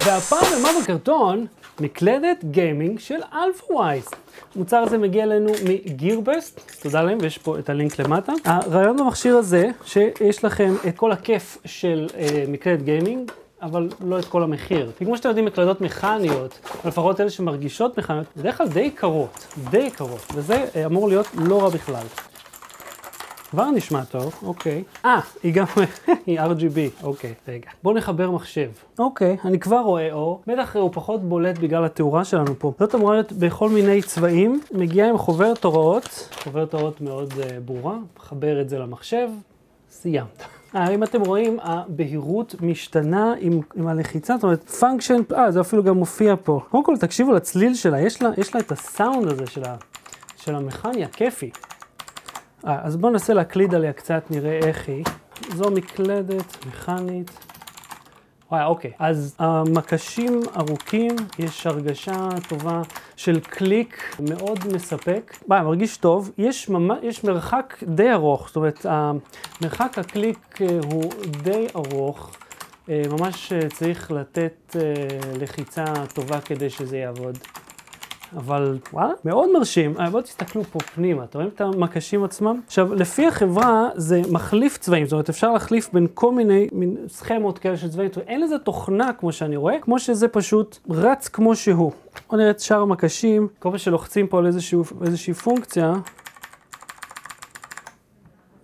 והפעם במה בקרטון? מקלדת גיימינג של אלפאווייס. המוצר הזה מגיע אלינו מגירבסט, תודה להם, ויש פה את הלינק למטה. הרעיון במכשיר הזה, שיש לכם את כל הכיף של מקלדת גיימינג, אבל לא את כל המחיר. וכמו שאתם יודעים, מקלדות מכניות, לפחות אלה שמרגישות מכניות, בדרך כלל די יקרות, וזה אמור להיות לא רע בכלל. כבר נשמע טוב, אוקיי. היא גם, היא RGB, אוקיי, רגע. בואו נחבר מחשב. אוקיי, אני כבר רואה אור. בטח הוא פחות בולט בגלל התאורה שלנו פה. זאת אמורה להיות בכל מיני צבעים. מגיעה עם חוברת הוראות מאוד ברורה. מחבר את זה למחשב, סיימת. אם אתם רואים, הבהירות משתנה עם הלחיצה, זאת אומרת, פונקשן, זה אפילו גם מופיע פה. קודם כל, תקשיבו לצליל שלה, יש לה את הסאונד הזה של המכניה, כיפי. אז בואו ננסה להקליד עליה קצת, נראה איך היא. זו מקלדת מכנית. אוקיי. אז המקשים ארוכים, יש הרגשה טובה של קליק מאוד מספק. מרגיש טוב. יש מרחק די ארוך, זאת אומרת, מרחק הקליק הוא די ארוך. ממש צריך לתת לחיצה טובה כדי שזה יעבוד. אבל מאוד מרשים. בואו תסתכלו פה פנימה, אתם רואים את המקשים עצמם? עכשיו, לפי החברה זה מחליף צבעים, זאת אומרת, אפשר להחליף בין כל מיני סכמות כאלה של צבעים, אין לזה תוכנה כמו שאני רואה, כמו שזה פשוט רץ כמו שהוא. בואו נראה את שאר המקשים, כל פעם שלוחצים פה על איזושהי פונקציה,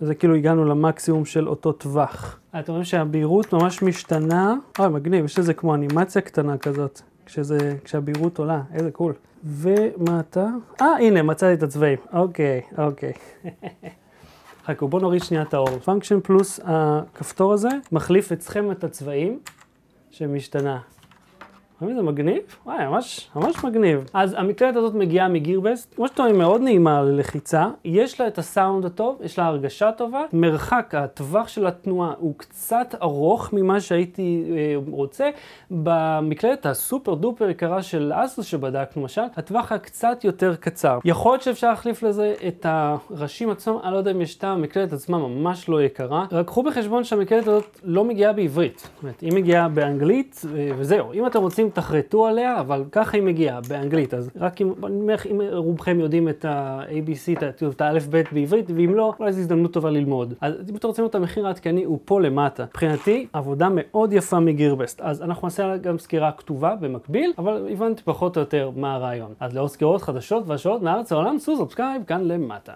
זה כאילו הגענו למקסימום של אותו טווח. אתם רואים שהבהירות ממש משתנה, מגניב, יש לזה כמו אנימציה קטנה כזאת. כשהבהירות עולה, איזה קול. ומה אתה? הנה, מצאתי את הצבעים. אוקיי. חכו, בואו נוריד שנייה את האור. פונקשן פלוס הכפתור הזה מחליף את סכמת הצבעים שמשתנה. זה מגניב? ממש מגניב. אז המקלדת הזאת מגיעה מגירבסט. כמו שאתם רואים, מאוד נעימה ללחיצה. יש לה את הסאונד הטוב, יש לה הרגשה טובה. מרחק, הטווח של התנועה הוא קצת ארוך ממה שהייתי רוצה. במקלדת הסופר דופר יקרה של אסוס שבדקנו למשל, הטווח הקצת יותר קצר. יכול להיות שאפשר להחליף לזה את הראשים עצמם, אני לא יודע אם יש טעם, המקלדת עצמה ממש לא יקרה. רק קחו בחשבון שהמקלדת הזאת לא מגיעה בעברית. זאת אומרת, היא מגיעה באנגלית וזהו. אם אתם רוצים תחרטו עליה, אבל ככה היא מגיעה באנגלית, אז רק אם רובכם יודעים את ה-ABC, את ה-א'-ב' בעברית, ואם לא, אולי זו הזדמנות טובה ללמוד. אז אם אתם רוצים את המחיר העדכני, הוא פה למטה. מבחינתי, עבודה מאוד יפה מגירבסט. אז אנחנו נעשה גם סקירה כתובה במקביל, אבל הבנתי פחות או יותר מה הרעיון. אז לעוד סקירות חדשות והשעות מארץ העולם, סו סאבסקרייב כאן למטה.